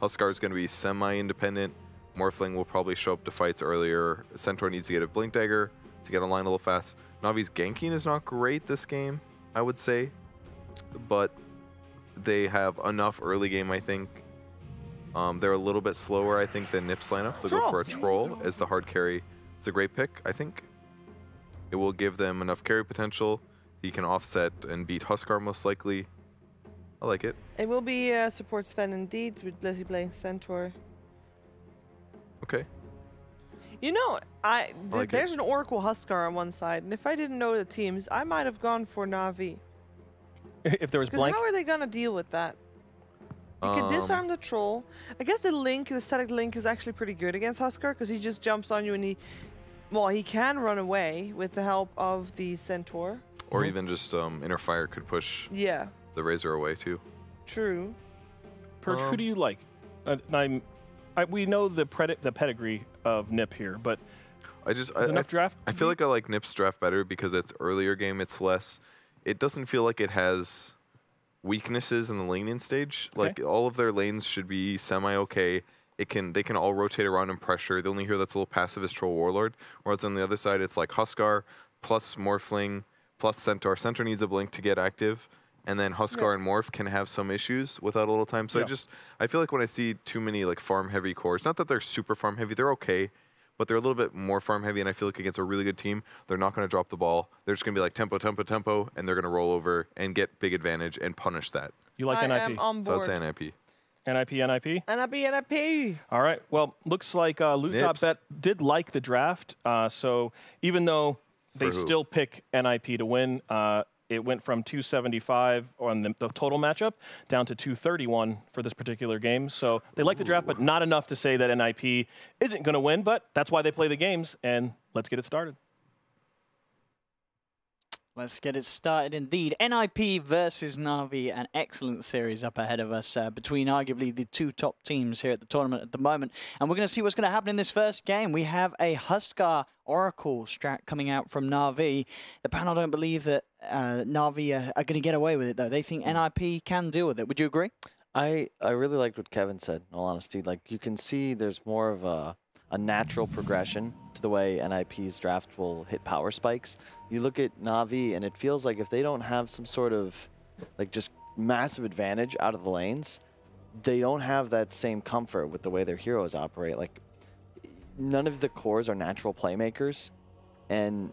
Huskar is going to be semi-independent. Morphling will probably show up to fights earlier. Centaur needs to get a Blink Dagger to get online a little fast. NaVi's ganking is not great this game, I would say, but they have enough early game, I think. They're a little bit slower, I think, than Nip's lineup. They'll go for a Troll as the hard carry. It's a great pick, I think. It will give them enough carry potential. He can offset and beat Huskar most likely. I like it. It will be support Sven indeed, with Blizzy playing Centaur. Okay. You know, there's an Oracle Huskar on one side, and if I didn't know the teams, I might have gone for NaVi. If there was blank? How are they going to deal with that? You can disarm the Troll. I guess the static link is actually pretty good against Huskar, because he just jumps on you and he can run away with the help of the Centaur. Or even just Inner Fire could push the Razor away too. True. Purge, who do you like? We know the pedigree of Nip here, but draft. I feel like I like Nip's draft better because it's earlier game. It's less. It doesn't feel like it has weaknesses in the laning stage. Okay. Like all of their lanes should be semi-okay. They can all rotate around and pressure. The only hero that's a little passive is Troll Warlord. Whereas on the other side, it's like Huskar plus Morphling plus Centaur. Centaur needs a blink to get active. And then Huskar and Morph can have some issues without a little time. So I feel like when I see too many like farm heavy cores, not that they're super farm heavy, they're okay, but they're a little bit more farm heavy. And I feel like against a really good team, they're not going to drop the ball. They're just going to be like tempo, tempo, tempo, and they're going to roll over and get big advantage and punish that. You like NIP? Am on board. So I'd say NIP. NIP? NIP. All right. Well, looks like Loot.bet did like the draft. So even though they still pick NIP to win, it went from 275 on the total matchup down to 231 for this particular game. So they like the draft, but not enough to say that NIP isn't going to win, but that's why they play the games, and let's get it started. Let's get it started indeed. NIP versus NaVi, an excellent series up ahead of us between arguably the two top teams here at the tournament at the moment. And we're going to see what's going to happen in this first game. We have a Huskar Oracle strat coming out from NaVi. The panel don't believe that NaVi are going to get away with it, though. They think NIP can deal with it. Would you agree? I really liked what Kevin said, in all honesty. Like, you can see there's more of a natural progression to the way NIP's draft will hit power spikes. You look at NaVi, and it feels like if they don't have some sort of, like, just massive advantage out of the lanes, they don't have that same comfort with the way their heroes operate. Like, none of the cores are natural playmakers, and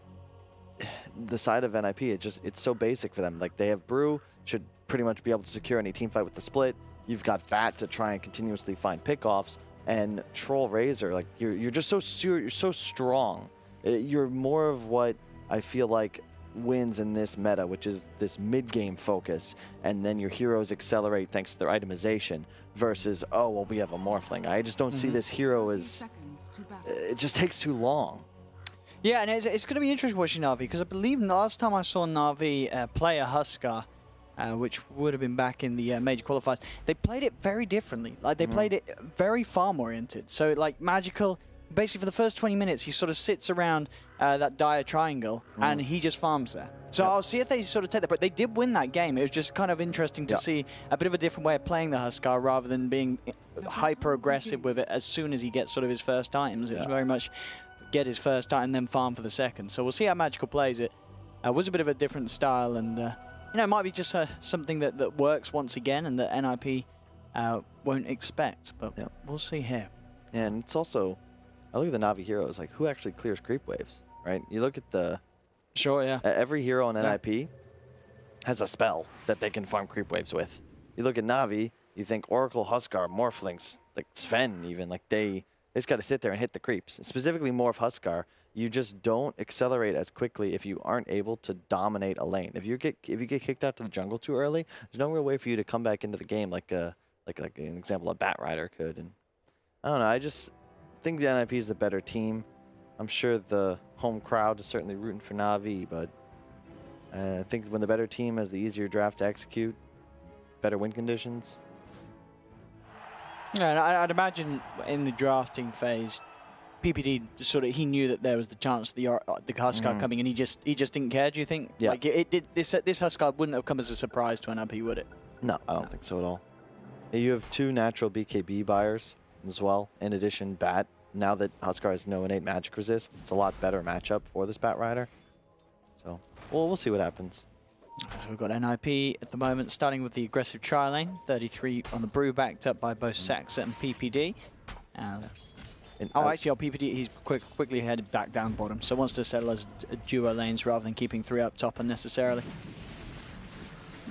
the side of NIP, it's so basic for them. Like, they have Brew, should pretty much be able to secure any team fight with the split. You've got Bat to try and continuously find pickoffs, and Troll Razor, like, you're just you're so strong. You're more of what I feel like wins in this meta, which is this mid-game focus, and then your heroes accelerate thanks to their itemization versus, oh, well, we have a Morphling. I just don't see this hero as, it just takes too long. Yeah, and it's going to be interesting watching NaVi, because I believe the last time I saw NaVi play a Huskar, which would have been back in the major qualifiers, they played it very differently. Like, they played it very farm-oriented. So, like, Magical, basically for the first 20 minutes, he sort of sits around that dire triangle, and he just farms there. So I'll see if they sort of take that. But they did win that game. It was just kind of interesting to see a bit of a different way of playing the Huskar rather than being hyper-aggressive with it as soon as he gets sort of his first items. It was very much get his first item and then farm for the second. So we'll see how Magical plays it. It was a bit of a different style, and you know, it might be just something that works once again and that NIP won't expect. But we'll see here. And it's also, I look at the NaVi heroes, like, who actually clears creep waves, right? You look at the... Sure, yeah. Every hero in NIP has a spell that they can farm creep waves with. You look at NaVi, you think Oracle, Huskar, Morphlings, like Sven even, like they just got to sit there and hit the creeps. Specifically Morph Huskar, you just don't accelerate as quickly if you aren't able to dominate a lane. If you get kicked out to the jungle too early, there's no real way for you to come back into the game like an example a Bat Rider could. And I don't know, I just think the NIP is the better team. I'm sure the home crowd is certainly rooting for NaVi, but I think when the better team has the easier draft to execute, better win conditions. Yeah, and I'd imagine in the drafting phase, PPD he knew that there was the chance of the Huskar coming, and he just didn't care. Do you think? Yeah. Like this Huskar wouldn't have come as a surprise to NIP, would it? No, I don't think so at all. You have 2 natural BKB buyers as well. In addition, Bat. Now that Huskar has no innate magic resist, it's a lot better matchup for this Bat Rider. So we'll see what happens. So we've got NIP at the moment, starting with the aggressive tri-lane. 33 on the brew, backed up by both Saxa and PPD. Actually, on PPD, he's quickly headed back down bottom, so wants to settle as duo lanes rather than keeping 3 up top unnecessarily.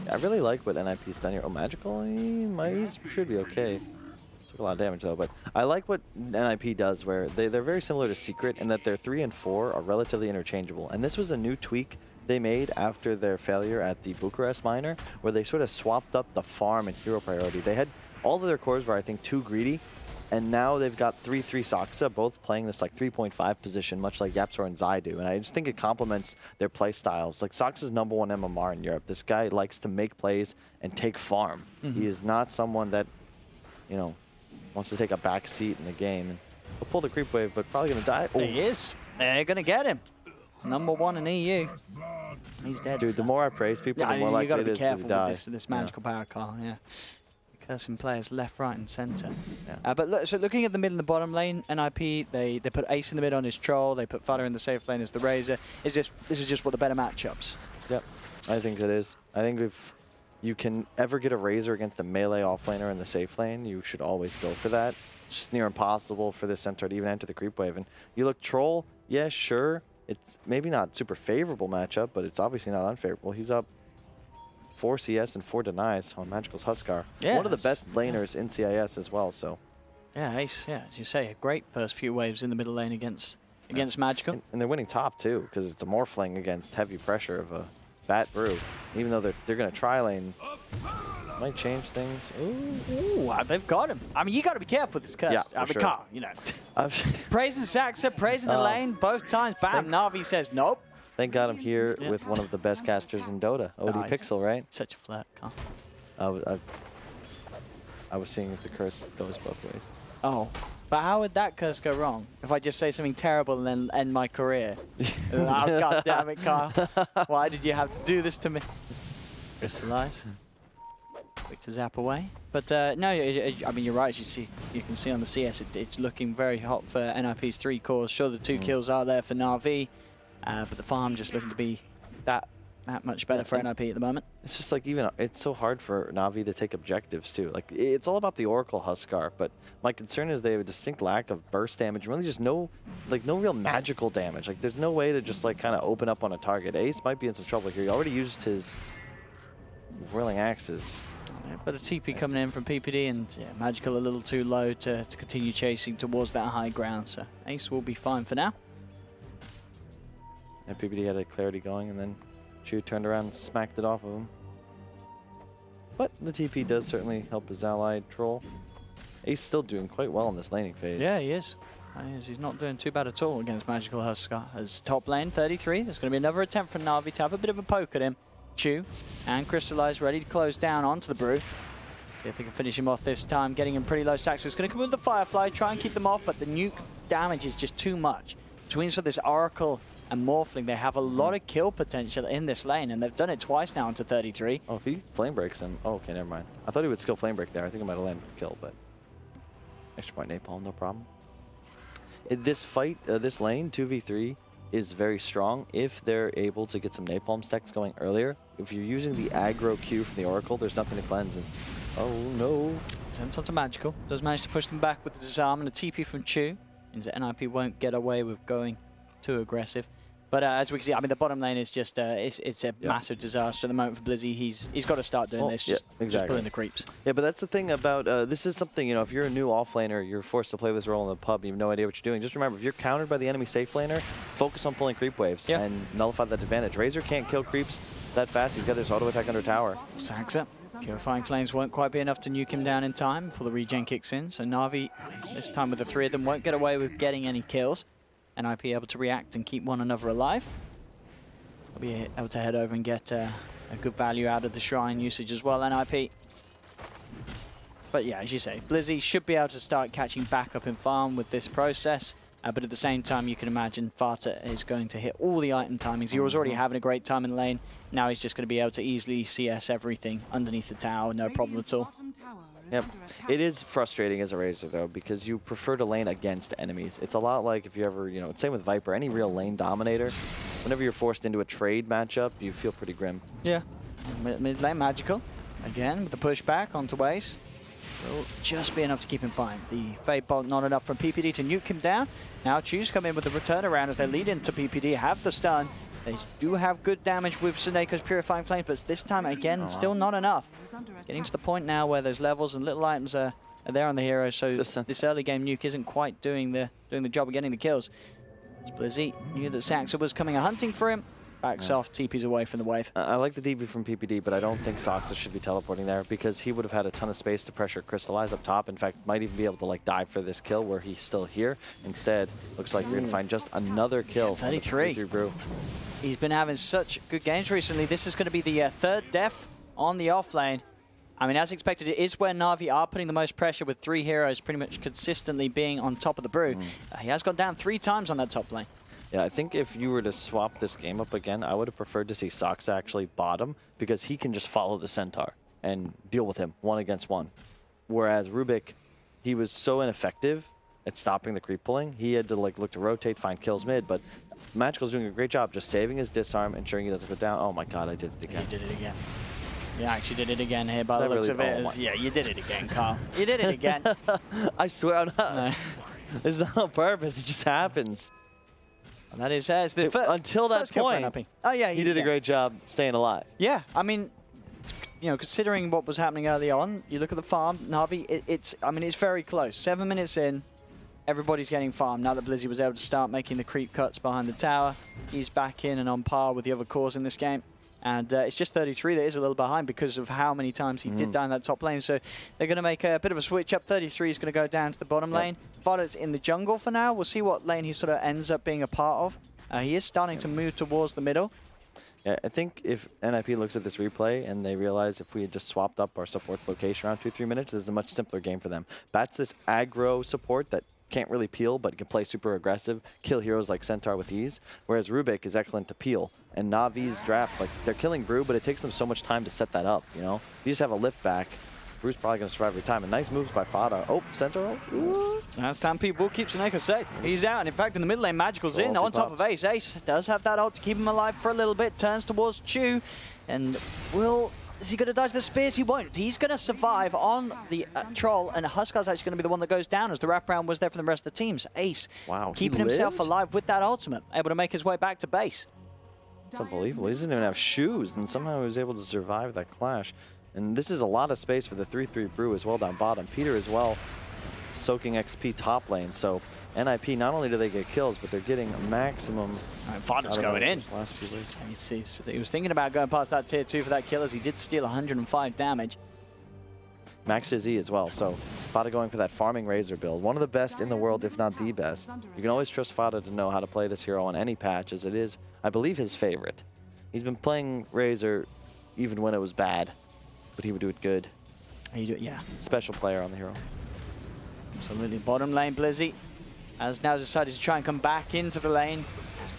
Yeah, I really like what NIP's done here. Oh, magical? He should be okay. Took a lot of damage though, but I like what NIP does where they're very similar to Secret in that their 3 and 4 are relatively interchangeable. And this was a new tweak they made after their failure at the Bucharest Minor, where they sort of swapped up the farm and hero priority. They had all of their cores were, I think, too greedy, and now they've got 3-3 Saxa, both playing this like 3.5 position, much like Yapzor and Zai do. And I just think it complements their play styles. Like Saxa's #1 MMR in Europe. This guy likes to make plays and take farm. He is not someone that, you know, wants to take a back seat in the game. And he'll pull the creep wave, but probably gonna die. Oh. He is. They're gonna get him. #1 in EU. He's dead. Dude, the more I praise people, the more likely it is to die. This magical power call, yeah. Cursing players left, right, and center. Yeah. But look, so looking at the mid and the bottom lane, NIP, they put Ace in the mid on his troll. They put Fudder in the safe lane as the Razor. This is just what the better matchups. Yep, I think it is. I think if you can ever get a Razor against a melee offlaner in the safe lane, you should always go for that. It's just near impossible for this centaur to even enter the creep wave. And you look troll, yeah, sure. It's maybe not super favorable matchup, but it's obviously not unfavorable. He's up 4 CS and 4 denies on Magical's Huskar. Yeah, one of the best laners in CIS as well, so. Yeah, Ace, yeah, as you say, a great first few waves in the middle lane against Magical. And they're winning top too, because it's a Morphling against heavy pressure of a Bat Brew. Even though they're going to tri-lane, might change things. Ooh, they've got him. I mean, you got to be careful with this curse. Yeah, I mean, sure. Carl, you know. Praising Saxa, praising the lane, both times. Bam, NaVi says nope. Thank God I'm here with one of the best casters in Dota, ODPixel, right? Such a flirt, Carl. I was seeing if the curse goes both ways. Oh, but how would that curse go wrong? If I just say something terrible and then end my career? Oh, God damn it, Carl. Why did you have to do this to me? Crystallize. Quick to zap away. But no, I mean, you're right. As you can see on the CS, it's looking very hot for NIP's 3 cores. Sure, the 2 kills are there for NaVi, but the farm just looking to be that much better for NIP at the moment. It's just like it's so hard for NaVi to take objectives too. Like it's all about the Oracle Huskar, but my concern is they have a distinct lack of burst damage. Really, just no real magical damage. Like there's no way to just like kind of open up on a target. Ace might be in some trouble here. He already used his whirling axes. Yeah, but a TP coming in from PPD and Magical a little too low to continue chasing towards that high ground. So Ace will be fine for now. And PPD had a clarity going, and then Chu turned around and smacked it off of him. But the TP does certainly help his allied troll. Ace still doing quite well in this laning phase. Yeah, he is. He's not doing too bad at all against Magical Huskar. As top lane, 33. There's going to be another attempt from NaVi to have a bit of a poke at him. Chu and Crystallize ready to close down onto the Brew. See if they can finish him off this time, getting him pretty low. Saxa is going to come with the Firefly, try and keep them off, but the nuke damage is just too much. Between this Oracle and Morphling, they have a lot of kill potential in this lane, and they've done it twice now into 33. Oh, if he flame breaks him. Oh, okay, never mind. I thought he would skill flame break there. I think I might have landed the kill, but extra point napalm, no problem. This fight, this lane, 2v3, is very strong if they're able to get some napalm stacks going earlier. If you're using the aggro Q from the Oracle, there's nothing to cleanse. And oh no. Attempts onto Magical. Does manage to push them back with the disarm and a TP from Chu. Means that NIP won't get away with going too aggressive. But as we can see, I mean, the bottom lane is just, it's a massive disaster at the moment for Blizzy. He's got to start doing this, just pulling the creeps. Yeah, but that's the thing about, this is something, you know, if you're a new offlaner, you're forced to play this role in the pub, you have no idea what you're doing. Just remember, if you're countered by the enemy safe laner, focus on pulling creep waves and nullify that advantage. Razor can't kill creeps that fast. He's got this auto attack under tower. Saxa. Purifying Flames won't quite be enough to nuke him down in time before the regen kicks in. So NaVi, this time with the 3 of them, won't get away with getting any kills. NIP able to react and keep one another alive. I'll be able to head over and get a good value out of the shrine usage as well, NIP. But yeah, as you say, Blizzy should be able to start catching back up in farm with this process. But at the same time, you can imagine Farta is going to hit all the item timings. He was already having a great time in lane. Now he's just going to be able to easily CS everything underneath the tower, no problem at all. Yep. It is frustrating as a Razor, though, because you prefer to lane against enemies. It's a lot like if you ever, you know, same with Viper, any real lane dominator, whenever you're forced into a trade matchup, you feel pretty grim. Yeah. Mid lane Magical. Again, with the pushback onto Ace. Will just be enough to keep him fine. The Fade Bolt not enough from PPD to nuke him down. Now Choose come in with the return around as they lead into PPD, have the stun. They do have good damage with Seneca's Purifying Flame, but this time, again, still not enough. Getting to the point now where those levels and little items are there on the hero, so this early game nuke isn't quite doing the job of getting the kills. Blizzy knew that Saxa was coming hunting for him. Backs off, TP's away from the wave. I like the DP from PPD, but I don't think Saxa should be teleporting there because he would have had a ton of space to pressure Crystallize up top. In fact, might even be able to like dive for this kill where he's still here. Instead, looks like you're going to find just another kill. 33. Brew. He's been having such good games recently. This is going to be the third death on the off lane. I mean, as expected, it is where NaVi are putting the most pressure with 3 heroes pretty much consistently being on top of the brew. He has gone down 3 times on that top lane. Yeah, I think if you were to swap this game up again, I would have preferred to see Saxa actually bottom because he can just follow the Centaur and deal with him 1-against-1. Whereas Rubik, he was so ineffective at stopping the creep pulling, he had to like look to rotate, find kills mid, but Magical's doing a great job just saving his disarm, ensuring he doesn't go down. Oh my god, I did it again. You did it again. You actually did it again here by the looks of it. Yeah, you did it again, Carl. You did it again. I swear I'm not. No. It's not on purpose, it just happens. And that is until that point. Oh yeah, he did a great job staying alive. Yeah, I mean, you know, considering what was happening early on, you look at the farm, NaVi. It's very close. 7 minutes in, everybody's getting farmed. Now that Blizzy was able to start making the creep cuts behind the tower, he's back in and on par with the other cores in this game. And it's just 33 that is a little behind because of how many times he did down that top lane. So they're going to make a bit of a switch up. 33 is going to go down to the bottom lane. Violet's in the jungle for now. We'll see what lane he sort of ends up being a part of. He is starting to move towards the middle. Yeah, I think if NIP looks at this replay and they realize if we had just swapped up our support's location around 2-3 minutes, this is a much simpler game for them. Bat's this aggro support that can't really peel, but can play super aggressive, kill heroes like Centaur with ease, whereas Rubik is excellent to peel. And Navi's draft, like, they're killing Brew, but it takes them so much time to set that up, you know? If you just have a lift back, Brew's probably going to survive every time. And nice moves by Fada. Oh, Centaur. That Stampede will keep Seneca safe. He's out, and in fact, in the mid lane, Magical's in on top of Ace. Ace does have that ult to keep him alive for a little bit, turns towards Chu, and is he going to dodge the spears? He won't. He's going to survive on the troll, and Huskar's actually going to be the one that goes down as the wraparound was there for the rest of the teams. Ace keeping himself alive with that ultimate, able to make his way back to base. It's unbelievable. He doesn't even have shoes, and somehow he was able to survive that clash. And this is a lot of space for the 3-3 Brew as well down bottom. Peter as well, soaking XP top lane. So NIP, not only do they get kills, but they're getting a maximum. Fada's going in. Last few leads. He was thinking about going past that tier 2 for that kill as he did steal 105 damage. Max Izzy as well. So Fada going for that farming Razor build. One of the best in the world, if not the best. You can always trust Fada to know how to play this hero on any patch, as it is, I believe, his favorite. He's been playing Razor even when it was bad, but he would do it good. Yeah. Special player on the hero. Absolutely. Bottom lane, Blizzy has now decided to try and come back into the lane.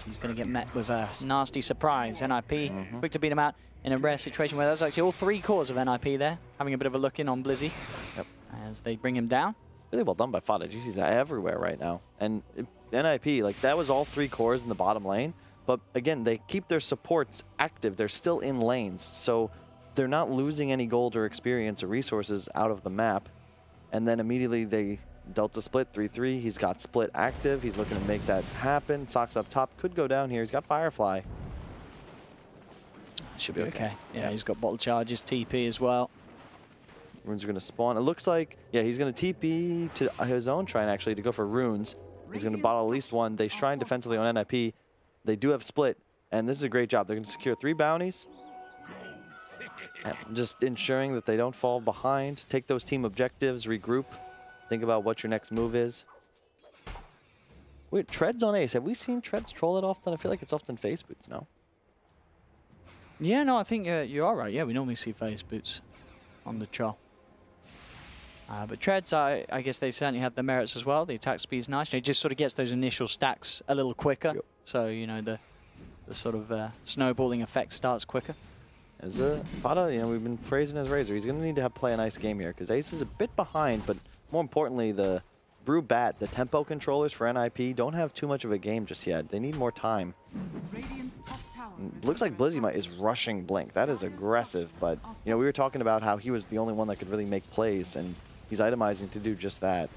He's going to get met with a nasty surprise. NIP quick to beat him out in a rare situation where there's actually all 3 cores of NIP there, having a bit of a look in on Blizzy as they bring him down. Really well done by Fada. GC's everywhere right now. And NIP, like, that was all 3 cores in the bottom lane. But again, they keep their supports active. They're still in lanes. So they're not losing any gold or experience or resources out of the map. And then immediately they Delta split 3-3. He's got split active. He's looking to make that happen. Socks up top could go down here. He's got Firefly. Should be okay. Yeah, he's got bottle charges, TP as well. Runes are going to spawn. It looks like, yeah, he's going to TP to his own shrine actually to go for runes. He's going to bottle at least one. They shrine defensively on NIP. They do have split, and this is a great job. They're going to secure 3 bounties. Just ensuring that they don't fall behind. Take those team objectives, regroup. Think about what your next move is. Wait, Treads on Ace. Have we seen Treads troll it often? I feel like it's often face boots, no? Yeah, no, I think you are right. Yeah, we normally see face boots on the troll. But Treads, I guess they certainly have the merits as well. The attack speed's nice. It just sort of gets those initial stacks a little quicker. Yep. So, you know, the sort of snowballing effect starts quicker. As Fata, you know, we've been praising his Razor. He's going to need to play a nice game here because Ace is a bit behind, but more importantly, the Brew Bat, the tempo controllers for NIP don't have too much of a game just yet. They need more time. Looks like Blizzy is rushing Blink. That is aggressive, but you know, we were talking about how he was the only one that could really make plays, and he's itemizing to do just that.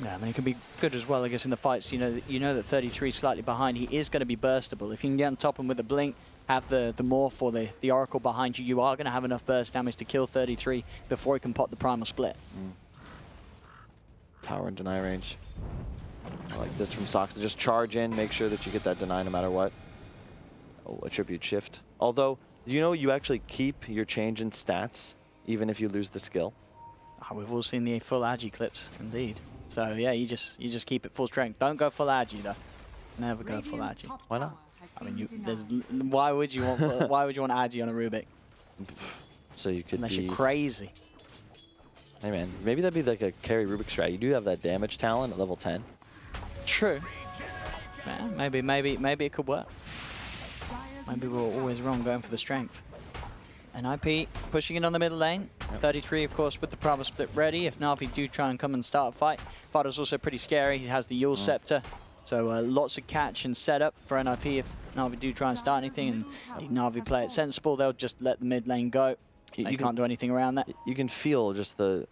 Yeah, I mean, it can be good as well, I guess, in the fights. You know that 33 is slightly behind. He is going to be burstable. If you can get on top of him with a Blink, have the Morph or the Oracle behind you, you are going to have enough burst damage to kill 33 before he can pop the Primal Split. Tower and deny range. I like this from Sox to just charge in, make sure that you get that deny no matter what. Oh, attribute shift. Although, you know, you actually keep your change in stats even if you lose the skill. Oh, we've all seen the full Agi clips, indeed. So yeah, you just keep it full strength. Don't go full Agi though. Never go full Agi. Why not? I mean, why would you want Agi on a Rubik? So you could Unless you're crazy. Hey man, maybe that'd be like a carry Rubik strat. You do have that damage talent at level 10. True. Man, maybe it could work. Maybe we're always wrong going for the strength. NIP pushing in on the middle lane. Yep. 33, of course, with the Primal Split ready. If NaVi do try and come and start a fight. Fada's also pretty scary. He has the Yule Scepter. So lots of catch and setup for NIP if NaVi do try and start anything. And NaVi play it sensible, they'll just let the mid lane go. You can't do anything around that. You can feel just the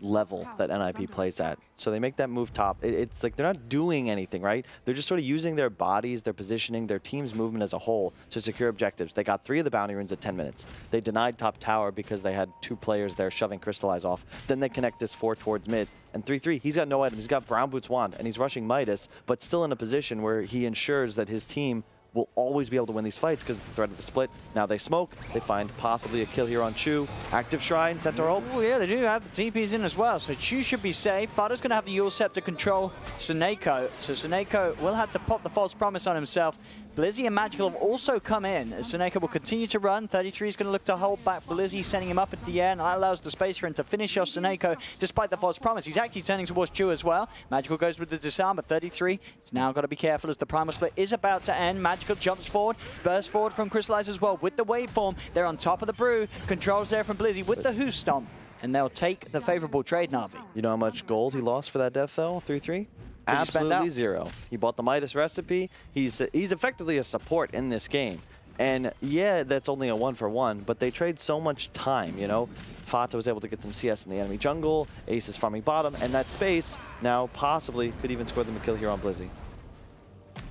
level that NIP plays at. So they make that move top. It's like they're not doing anything, right? They're just sort of using their bodies, their positioning, their team's movement as a whole to secure objectives. They got 3 of the bounty runes at 10 minutes. They denied top tower because they had 2 players there shoving Crystallize off. Then they connect this 4 towards mid. And 3-3, he's got no items. He's got Brown Boots Wand, and he's rushing Midas, but still in a position where he ensures that his team will always be able to win these fights because of the threat of the split. Now they smoke, they find possibly a kill here on Chu. Active Shrine, Centaur ult. Oh yeah, they do have the TPs in as well, so Chu should be safe. Fada's going to have the Yule Scepter control Suneko, so Suneko will have to pop the False Promise on himself. Blizzy and Magical have also come in. Suneko will continue to run. 33 is going to look to hold back Blizzy, sending him up into the air, and that allows the space for him to finish off Suneko despite the False Promise. He's actually turning towards Chu as well. Magical goes with the disarm, but 33 has now got to be careful as the Primal Split is about to end. Magical jumps forward, bursts forward from Crystallize as well with the waveform. They're on top of the brew. Controls there from Blizzy with the Who Stomp, and they'll take the favorable trade, NaVi. You know how much gold he lost for that death though? 3-3? Absolutely 0. He bought the Midas recipe. He's effectively a support in this game. And yeah, that's only a 1-for-1, but they trade so much time, you know? Fata was able to get some CS in the enemy jungle, Ace is farming bottom, and that space now possibly could even score them a kill here on Blizzy.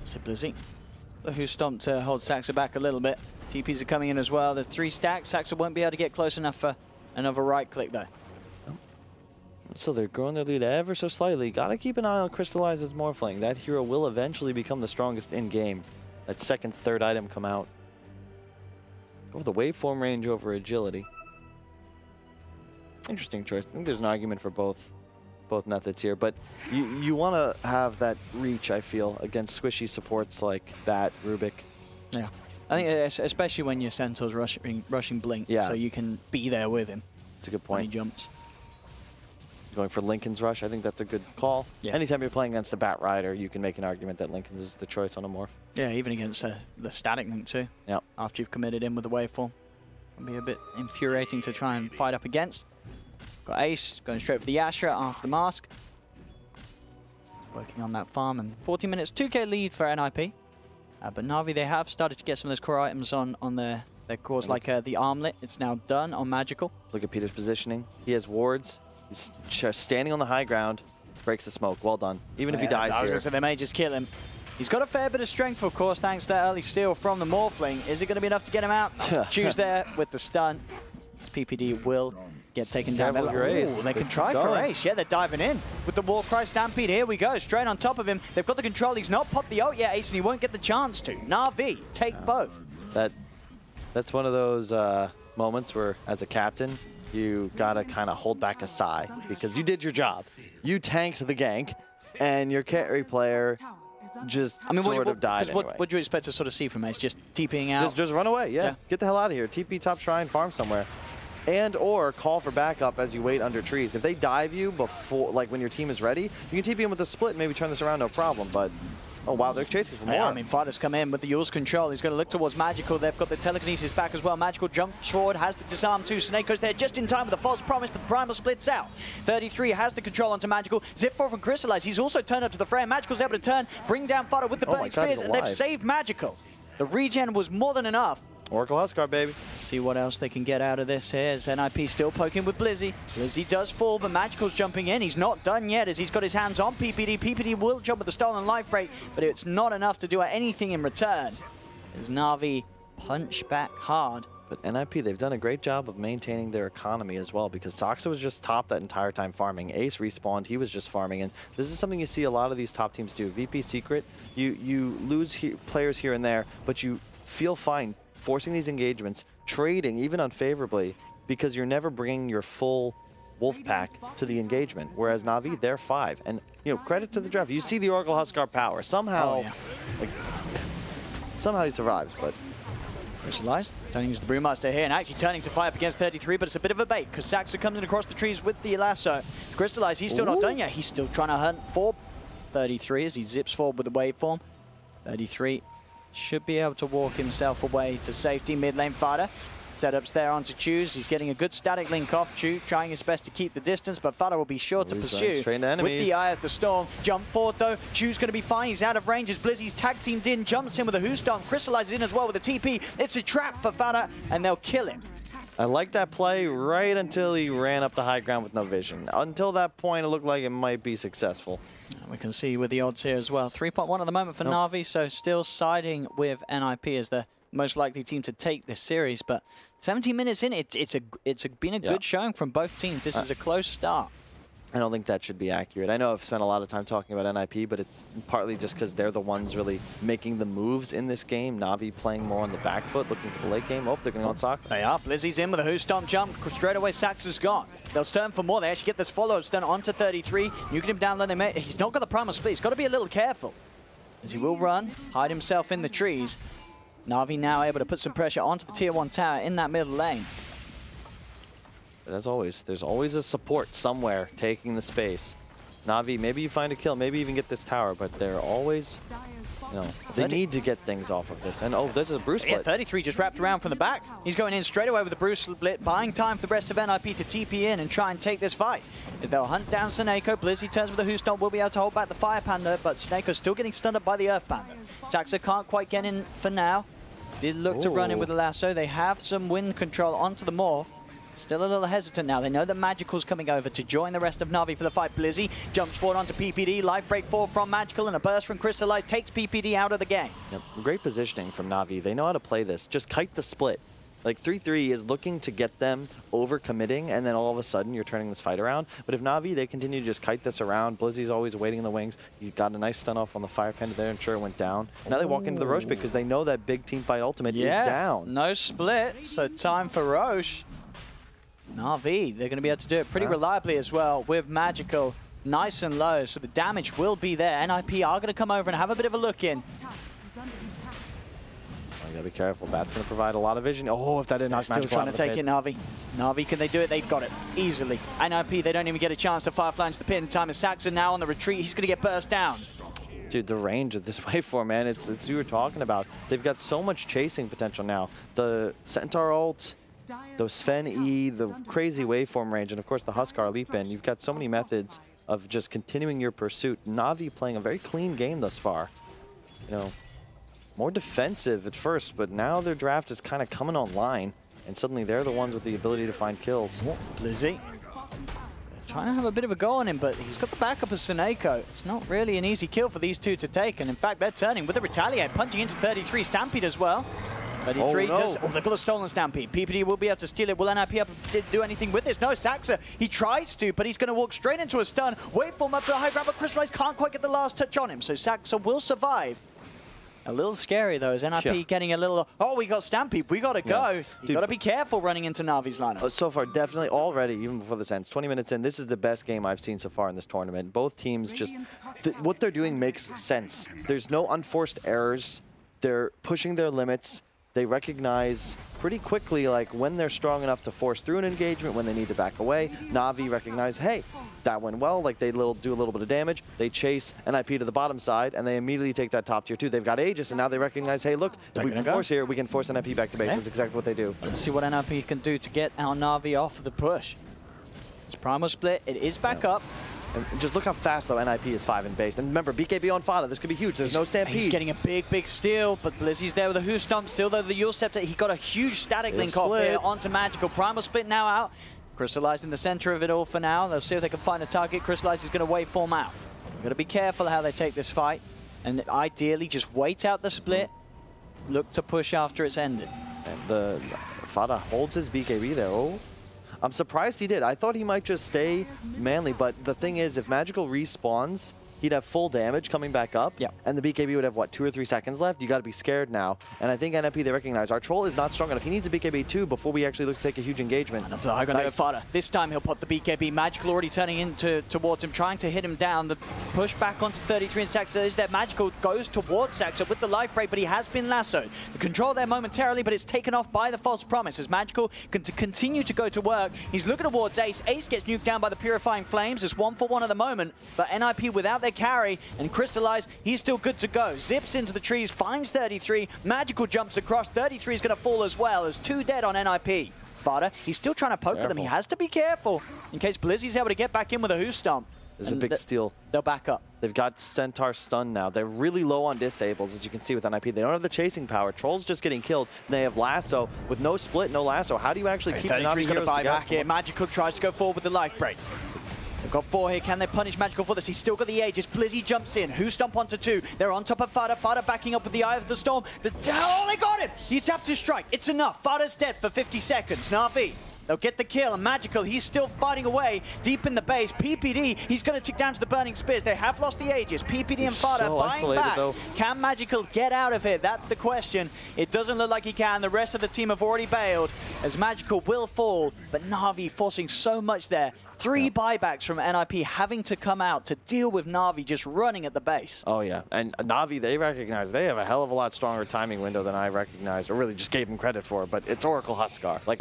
So Blizzy, who stomped to hold Saxa back a little bit. TPs are coming in as well. There's 3 stacks. Saxa won't be able to get close enough for another right click though. So they're growing their lead ever so slightly. Gotta keep an eye on Crystallize's Morphling. That hero will eventually become the strongest in-game. That 2nd, 3rd item come out. Go with the waveform range over agility. Interesting choice. I think there's an argument for both methods here, but you want to have that reach, I feel, against squishy supports like Bat, Rubik. Yeah. I think especially when your Centaur's rushing Blink, so you can be there with him. That's a good point. When he jumps. Going for Lincoln's Rush, I think that's a good call. Yeah. Anytime you're playing against a Bat Rider, you can make an argument that Lincoln is the choice on a morph. Yeah, even against the static Link too. Yeah. After you've committed in with the waveform. Can be a bit infuriating to try and fight up against. Got Ace going straight for the Astra after the mask. Working on that farm, and 40 minutes, 2k lead for NIP. But NaVi, they have started to get some of those core items on their cores, like the armlet. It's now done on Magical. Look at Peter's positioning. He has wards. He's just standing on the high ground, breaks the smoke. Well done. Even if he dies here. So they may just kill him. He's got a fair bit of strength, of course, thanks to that early steal from the Morphling. Is it going to be enough to get him out? Choose there with the stun. This PPD will get taken down. They can try for Ace. Yeah, they're diving in with the Warcry Stampede. Here we go, straight on top of him. They've got the control. He's not popped the ult yet, Ace, and he won't get the chance to. NaVi, take both. That's one of those moments where, as a captain, you gotta kind of hold back a sigh because you did your job. You tanked the gank, and your carry player just sort of died anyway. What do you expect to sort of see from Ace? Just TPing out? Just run away, yeah. Get the hell out of here. TP top shrine, farm somewhere. And or call for backup as you wait under trees. If they dive you before, like when your team is ready, you can TP in with a split and maybe turn this around, no problem. But Oh, wow, they're chasing for more. Yeah, I mean, Fighters come in with the Yule's control. He's going to look towards Magical. They've got the telekinesis back as well. Magical jumps forward, has the disarm too. Snakeo's there just in time with a false promise, but the Primal splits out. 33 has the control onto Magical. Zip forward from Crystallize. He's also turned up to the fray. Magical's able to turn, bring down Fighter with the burning spears, and they've saved Magical. The regen was more than enough. Oracle Huskar, baby. See what else they can get out of this here. As NIP still poking with Blizzy. Blizzy does fall, but Magical's jumping in. He's not done yet as he's got his hands on PPD. PPD will jump with the stolen life break, but it's not enough to do anything in return. As NaVi punch back hard. But NIP, they've done a great job of maintaining their economy as well, because Soxa was just top that entire time farming. Ace respawned, he was just farming, and this is something you see a lot of these top teams do. VP Secret, you lose players here and there, but you feel fine forcing these engagements, trading even unfavorably, because you're never bringing your full wolf pack to the engagement. Whereas NaVi, they're 5, and you know, credit to the draft. You see the Oracle Huskar power. Somehow, somehow he survives, but. Crystallized, turning to the Brewmaster here, and actually turning to fire up against 33, but it's a bit of a bait, because Saxa comes in across the trees with the lasso. Crystallized, he's still not done yet. He's still trying to hunt for 33 as he zips forward with the waveform. 33 should be able to walk himself away to safety. Mid lane Fighter. Setups there onto Choose. He's getting a good static link off. Chu trying his best to keep the distance, but Fighter will be sure to pursue with the Eye of the Storm. Jump forward though. Chu's going to be fine. He's out of range as Blizzy's tag teamed in. Jumps in with a Hoostomp. Crystallizes in as well with a TP. It's a trap for Fighter, and they'll kill him. I like that play right until he ran up the high ground with no vision. Until that point, it looked like it might be successful. We can see with the odds here as well. 3.1 at the moment for NaVi, so still siding with NIP as the most likely team to take this series. But 17 minutes in, it's been a good showing from both teams. This is a close start. I don't think that should be accurate. I know I've spent a lot of time talking about NIP, but it's partly just because they're the ones really making the moves in this game. NaVi playing more on the back foot, looking for the late game. Oh, they're going to go on Soxa. They are. Blizzy's in with a Hoostomp jump. Straight away, Saxa's gone. They'll turn for more. They actually get this follow-up stun onto 33. Nuking him down low. He's not got the primal split. He's got to be a little careful, as he will run, hide himself in the trees. NaVi now able to put some pressure onto the tier 1 tower in that middle lane. But as always, there's always a support somewhere taking the space. NaVi, maybe you find a kill, maybe even get this tower, but they're always, you know, they need to get things off of this. And oh, this is a Bruce split. Yeah, 33 just wrapped around from the back. He's going in straight away with the Bruce split, buying time for the rest of NIP to TP in and try and take this fight. They'll hunt down Snako. Blizzy turns with the Hoostomp, will be able to hold back the Fire Panda, but Snako's still getting stunned up by the Earth Panda. Saxa can't quite get in for now. Did look to run in with the lasso. They have some wind control onto the Morph. Still a little hesitant now. They know that Magical's coming over to join the rest of NaVi for the fight. Blizzy jumps forward onto PPD. Life break forward from Magical, and a burst from Crystallize takes PPD out of the game. Yep. Great positioning from NaVi. They know how to play this. Just kite the split. Like 3-3 is looking to get them over committing, and then all of a sudden you're turning this fight around. But if NaVi, they continue to just kite this around. Blizzy's always waiting in the wings. He's got a nice stun off on the Fire Panda there, and sure it went down. Now they walk into the Roche because they know that big team fight ultimate is down. No split, so time for Roche. NaVi, they're going to be able to do it pretty reliably as well with Magical nice and low, so the damage will be there. NIP are going to come over and have a bit of a look in. You gotta be careful. Bat's gonna provide a lot of vision. Oh, if that didn't knock Magical still trying to take it, NaVi. NaVi, can they do it? They've got it easily. NIP, they don't even get a chance to Firefly into the pin. Time is Saxon now on the retreat. He's gonna get burst down. Dude, the range of this waveform, man, it's what you were talking about. They've got so much chasing potential now. The Centaur ult, the Sven E, the crazy waveform range, and of course the Huskar leap in. You've got so many methods of just continuing your pursuit. NaVi playing a very clean game thus far. You know, more defensive at first, but now their draft is kind of coming online, and suddenly they're the ones with the ability to find kills. Blizzy trying to have a bit of a go on him, but he's got the backup of Snako. It's not really an easy kill for these two to take, and in fact they're turning with the Retaliate, punching into 33, Stampede as well. 33 does. Oh, they've got a stolen Stampede. PPD will be able to steal it. Will NIP do anything with this? No, Saxa, he tries to, but he's going to walk straight into a stun. Waveform up to the high ground, but Crystallize can't quite get the last touch on him, so Saxa will survive. A little scary though, is NIP getting a little, oh, we got Stampede, we got to go. You got to be careful running into Navi's lineup. So far, definitely already, even before this ends, 20 minutes in, this is the best game I've seen so far in this tournament. Both teams just, what they're doing makes sense. There's no unforced errors. They're pushing their limits. They recognize pretty quickly, like when they're strong enough to force through an engagement, when they need to back away. NaVi recognize, hey, that went well, like they do a little bit of damage. They chase NIP to the bottom side, and they immediately take that top tier 2. They've got Aegis, and now they recognize, hey, look, if we can force here, we can force NIP back to base. That's exactly what they do. Let's see what NIP can do to get our NaVi off of the push. It's Primal Split. It is back up. And just look how fast, though, NIP is 5 in base. And remember, BKB on Fada, this could be huge. There's no Stampede. He's getting a big steal, but Blizzy's there with a Who Stomp. Still, though, the Yule Scepter, he got a huge static link off here onto Magical. Primal Split now out. Crystallize in the center of it all for now. They'll see if they can find a target. Crystallize is going to waveform out. We've got to be careful how they take this fight. And ideally, just wait out the split. Look to push after it's ended. And the Fada holds his BKB there. Oh. I'm surprised he did. I thought he might just stay manly, but the thing is, if Magical respawns, he'd have full damage coming back up, and the BKB would have, what, 2 or 3 seconds left? You got to be scared now. And I think NIP, they recognize our troll is not strong enough. He needs a BKB too before we actually look to take a huge engagement. And up to the high ground of Fada. This time he'll put the BKB. Magical already turning in towards him, trying to hit him down. The push back onto 33 and Saxa is there. Magical goes towards Saxa with the life break, but he has been lassoed. The control there momentarily, but it's taken off by the false promise as Magical can continue to go to work. He's looking towards Ace. Ace gets nuked down by the Purifying Flames. It's 1-for-1 at the moment, but NIP without their carry and Crystallize, he's still good to go. Zips into the trees, finds 33. Magical jumps across. 33 is going to fall as well as 2 dead on NIP. Fada, he's still trying to poke at them. He has to be careful in case Blizzy's able to get back in with a Who Stomp. This is a big steal. They'll back up. They've got Centaur stunned now. They're really low on disables, as you can see with NIP. They don't have the chasing power. Troll's just getting killed. They have Lasso. With no split, no Lasso. How do you actually keep the NaVi heroes buy together? back here. Magical tries to go forward with the life break. They've got 4 here. Can they punish Magical for this? He's still got the Aegis. Blizzy jumps in. Who Stomp onto 2. They're on top of Fada. Fada backing up with the Eye of the Storm. Oh, they got him! He tapped his strike. It's enough. Fada's dead for 50 seconds. NaVi, they'll get the kill. And Magical, he's still fighting away deep in the base. PPD, he's going to tick down to the Burning Spears. They have lost the Aegis. PPD and Fada buying back. Though. Can Magical get out of here? That's the question. It doesn't look like he can. The rest of the team have already bailed as Magical will fall. But NaVi forcing so much there. 3 buybacks from NIP having to come out to deal with NaVi just running at the base. Oh, yeah. And NaVi, they recognize they have a hell of a lot stronger timing window than I recognized, or really just gave him credit for. But it's Oracle Huskar. Like,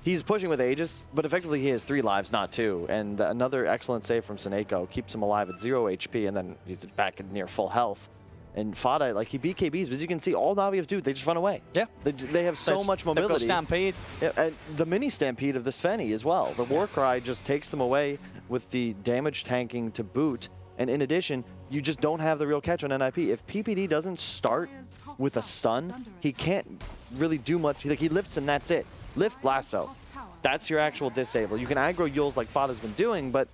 he's pushing with Aegis, but effectively he has 3 lives, not 2. And another excellent save from Seneko keeps him alive at 0 HP, and then he's back at near full health. And Fada, like, he BKBs, but as you can see, all NaVi have to do, they just run away. Yeah. They have so much mobility. They've got Stampede. Yeah, and the mini Stampede of the Svenny as well. The Warcry just takes them away with the damage tanking to boot. And in addition, you just don't have the real catch on NIP. If PPD doesn't start with a stun, he can't really do much. Like, he lifts and that's it. Lift, Lasso. That's your actual disable. You can aggro Yules like Fada's been doing, but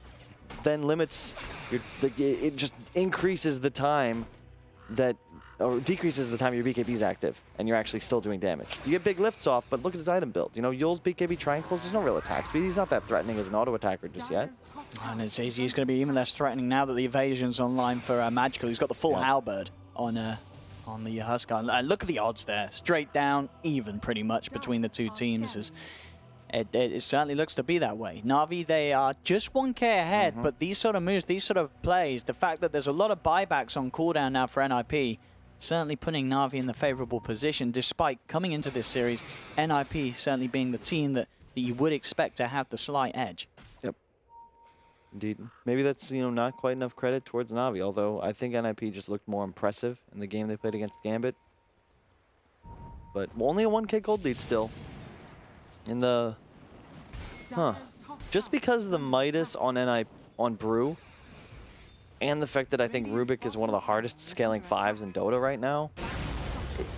then limits, it just increases the time that, or decreases the time your BKB is active, and you're actually still doing damage. You get big lifts off, but look at his item build. You know, Yule's BKB Tranquils, there's no real attack speed. He's not that threatening as an auto attacker just yet. And he's going to be even less threatening now that the evasion's online for Magical. He's got the full halberd on the Huskar. And look at the odds there. Straight down, even pretty much between the 2 teams. It certainly looks to be that way. NaVi, they are just 1K ahead, but these sort of moves, these sort of plays, the fact that there's a lot of buybacks on cooldown now for NIP, certainly putting NaVi in the favorable position, despite coming into this series, NIP certainly being the team that you would expect to have the slight edge. Yep. Indeed. Maybe that's, you know, not quite enough credit towards NaVi, although I think NIP just looked more impressive in the game they played against Gambit. But only a 1K gold lead still. In the... Just because the Midas on Brew, and the fact that I think Rubik is one of the hardest scaling 5s in Dota right now,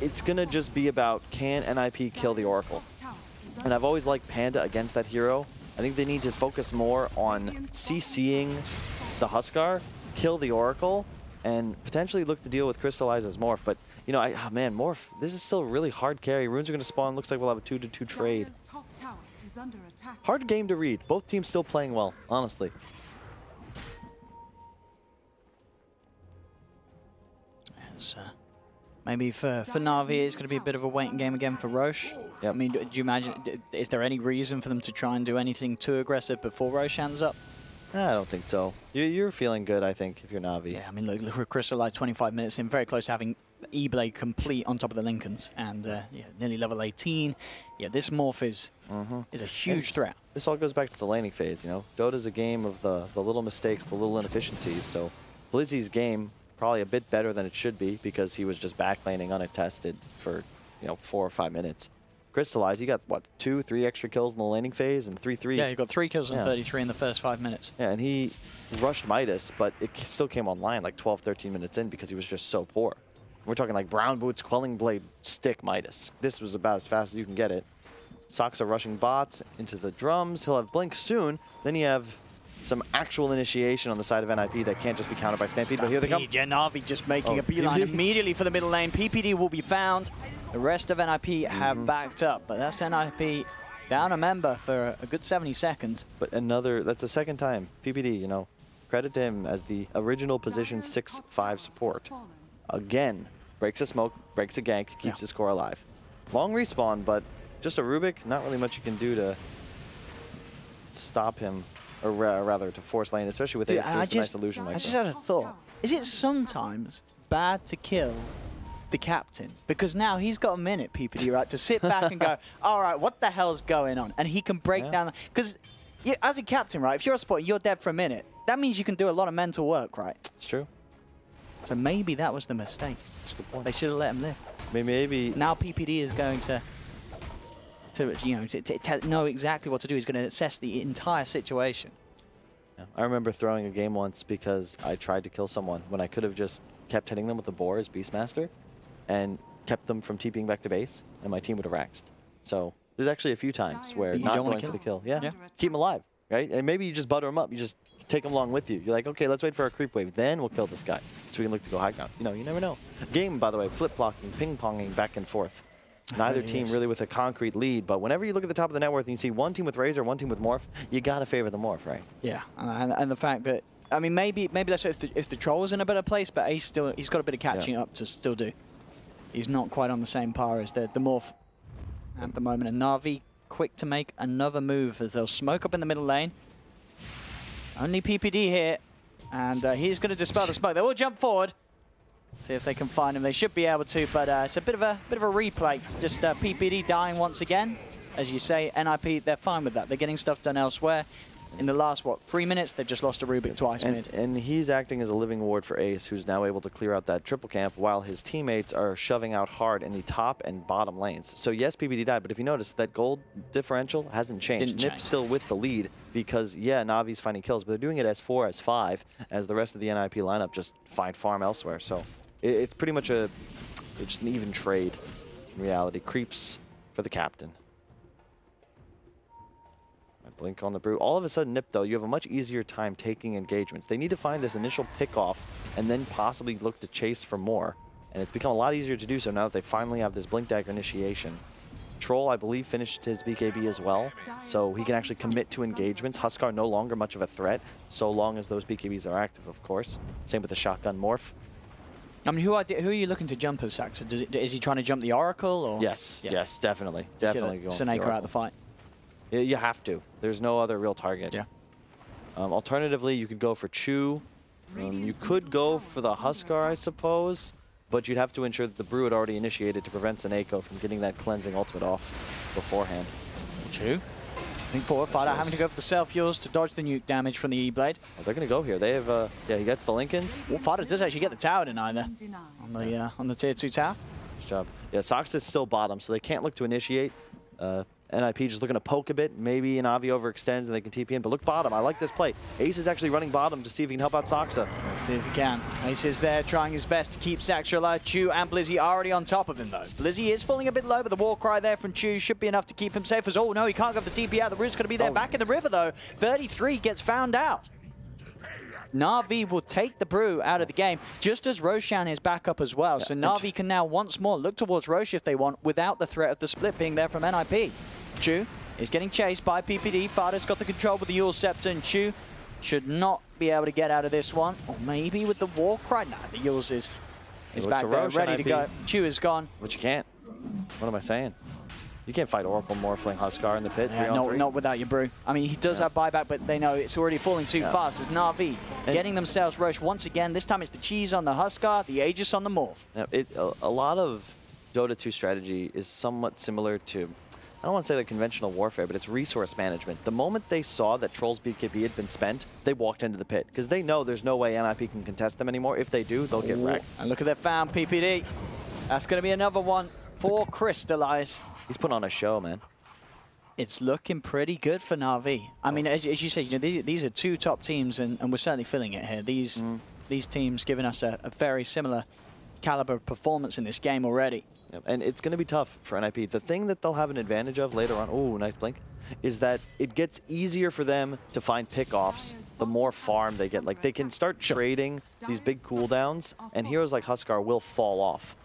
it's going to just be about, can NIP kill the Oracle? And I've always liked Panda against that hero. I think they need to focus more on CCing the Huskar, kill the Oracle, and potentially look to deal with Crystallize as Morph. But, you know, man, Morph, this is still a really hard carry. Runes are going to spawn. Looks like we'll have a 2-2 trade. Hard game to read. Both teams still playing well, honestly. Maybe for NaVi, it's going to be a bit of a waiting game again for Roche. Yep. I mean, do you imagine, is there any reason for them to try and do anything too aggressive before Roche hands up? I don't think so. You're feeling good, I think, if you're NaVi. Yeah, I mean, look at Crystallize 25 minutes in, very close to having E-Blade complete on top of the Lincolns. And yeah, nearly level 18. Yeah, this morph is a huge threat. This all goes back to the laning phase, you know. Dota's a game of the little mistakes, the little inefficiencies. So Blizzy's game probably a bit better than it should be because he was just backlaning unattested for, you know, 4 or 5 minutes. Crystallized, he got, what, 2, 3 extra kills in the laning phase and 3-3. Yeah, he got 3 kills on 33 in the first 5 minutes. Yeah, and he rushed Midas, but it still came online like 12, 13 minutes in because he was just so poor. We're talking like Brown Boots, Quelling Blade, Stick Midas. This was about as fast as you can get it. Soxa rushing bots into the drums. He'll have Blink soon. Then you have some actual initiation on the side of NIP that can't just be countered by Stampede, but here they come. Yeah, NaVi just making a beeline immediately for the middle lane. PPD will be found. The rest of NIP have backed up, but that's NIP down a member for a good 70 seconds. But that's the second time. PPD, you know, credit to him as the original position 6-5 support. Again, breaks a smoke, breaks a gank, keeps the score alive. Long respawn, but just a Rubik, not really much you can do to stop him. Or rather, to force lane, especially with a nice illusion like that. I just had a thought. Is it sometimes bad to kill the captain? Because now he's got a minute, PPD, right, to sit back and go, all right, what the hell's going on? And he can break down. Because as a captain, right, if you're a support, you're dead for a minute. That means you can do a lot of mental work, right? It's true. So maybe that was the mistake. That's a good point. They should have let him live. Maybe. Now PPD is going to know exactly what to do. He's going to assess the entire situation. Yeah. I remember throwing a game once because I tried to kill someone when I could have just kept hitting them with the boar as Beastmaster and kept them from TPing back to base, and my team would have raxed. So there's actually a few times where not going for the kill. Yeah, keep them alive, right? And maybe you just butter them up. You just take them along with you. You're like, okay, let's wait for our creep wave. Then we'll kill this guy so we can look to go high ground. You know, you never know. Game, by the way, flip-flocking, ping-ponging back and forth. Neither team really with a concrete lead, but whenever you look at the top of the net worth and you see one team with Razor, one team with Morph, you gotta favor the Morph, right? Yeah, and the fact that, I mean, maybe that's if the Troll is in a better place, but he's got a bit of catching up to still do. He's not quite on the same par as the Morph at the moment, and NaVi quick to make another move as they'll smoke up in the middle lane. Only PPD here, and he's going to dispel the smoke. They will jump forward. See if they can find him. They should be able to, but it's a bit of a replay. Just PPD dying once again. As you say, NIP, they're fine with that. They're getting stuff done elsewhere. In the last, 3 minutes, they've just lost a Rubik twice mid. And he's acting as a living ward for Ace, who's now able to clear out that triple camp while his teammates are shoving out hard in the top and bottom lanes. So yes, PPD died, but if you notice, that gold differential hasn't changed. Nip's still with the lead because, yeah, Navi's finding kills, but they're doing it as 4, as 5, as the rest of the NIP lineup just find farm elsewhere. So it's pretty much just an even trade in reality. Creeps for the captain. Blink on the brew. All of a sudden, Nip, though, you have a much easier time taking engagements. They need to find this initial pick-off and then possibly look to chase for more. And it's become a lot easier to do so now that they finally have this Blink Dagger initiation. Troll, I believe, finished his BKB as well, so he can actually commit to engagements. Huskar no longer much of a threat, so long as those BKBs are active, of course. Same with the Shotgun Morph. I mean, who are you looking to jump as, Saxa? Is he trying to jump the Oracle? Or? Yes, yes, definitely. Definitely going Seneca out of the fight. You have to. There's no other real target. Yeah. Alternatively, you could go for Chu. You could go for the Huskar, I suppose, but you'd have to ensure that the Brew had already initiated to prevent Seneca from getting that cleansing ultimate off beforehand. Chu. I think forward fighter having to go for the self-yours to dodge the nuke damage from the E-Blade. Well, they're going to go here. They have, yeah, he gets the Lincolns. Well, fighter does actually get the tower denied there on the tier 2 tower. Nice job. Yeah, Sox is still bottom, so they can't look to initiate. NIP just looking to poke a bit. Maybe Navi overextends and they can TP in. But look bottom. I like this play. Ace is actually running bottom to see if he can help out Soxa. Let's see if he can. Ace is there trying his best to keep Saxa alive. Chu and Blizzy already on top of him, though. Blizzy is falling a bit low, but the war cry there from Chu should be enough to keep him safe as, oh, no, he can't go for the TP out. The root's going to be there. Back in the river, though. 33 gets found out. NaVi will take the Brew out of the game, just as Roshan is back up as well. So NaVi can now once more look towards Rosh if they want, without the threat of the split being there from NIP. Chu is getting chased by PPD. Fada's got the control with the Yule Scepter, and Chu should not be able to get out of this one. Or maybe with the War Cry. Nah, the Yule's is back there, ready to go. Chu is gone. But you can't. What am I saying? You can't fight Oracle, Morphling, Huskar in the pit. Yeah, not without your brew. I mean, he does have buyback, but they know it's already falling too fast. As NaVi getting themselves rushed once again. This time it's the cheese on the Huskar, the Aegis on the Morph. A lot of Dota 2 strategy is somewhat similar to, I don't want to say like conventional warfare, but it's resource management. The moment they saw that Troll's BKB had been spent, they walked into the pit because they know there's no way NIP can contest them anymore. If they do, they'll get wrecked. And look at that found PPD. That's going to be another one for Crystallize. He's put on a show, man. It's looking pretty good for NaVi. I mean, as you said, you know, these are two top teams, and we're certainly feeling it here. These teams giving us a very similar caliber of performance in this game already. Yep. And it's going to be tough for NIP. The thing that they'll have an advantage of later on, oh, nice blink, is that it gets easier for them to find pickoffs the more farm they get. Like, they can start trading these big cooldowns, and heroes like Huskar will fall off.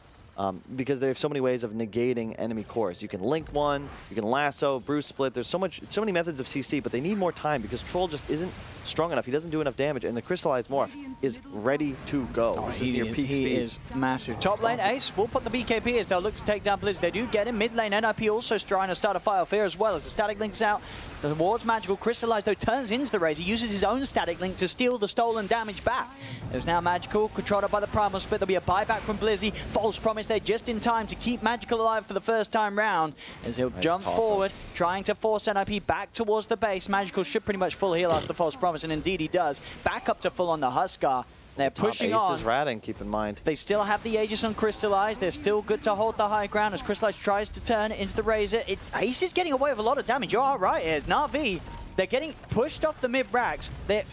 Because they have so many ways of negating enemy cores. You can link one, you can lasso, bruise split. There's so many methods of CC, but they need more time because Troll just isn't strong enough. He doesn't do enough damage, and the Crystallized Morph is ready to go. This is near peak speed. He is massive. Top lane, Ace will put the BKB as they'll look to take down Blizz. They do get him. Mid lane, NIP also trying to start a fire of fear as well as the static links out. Towards Magical, Crystallized though turns into the Razor. He uses his own static link to steal the stolen damage back. There's now Magical, controlled by the Primal Split. There'll be a buyback from Blizzy. False Promise there just in time to keep Magical alive for the first time round as he'll jump forward, trying to force NIP back towards the base. Magical should pretty much full heal after the False Promise, and indeed he does. Back up to full on the Huskar. They're pushing on. Ace is ratting, keep in mind. They still have the Aegis on Crystallized. They're still good to hold the high ground as Crystallized tries to turn into the Razor. Ace is getting away with a lot of damage. You're all right here. NaVi, they're getting pushed off the mid-racks.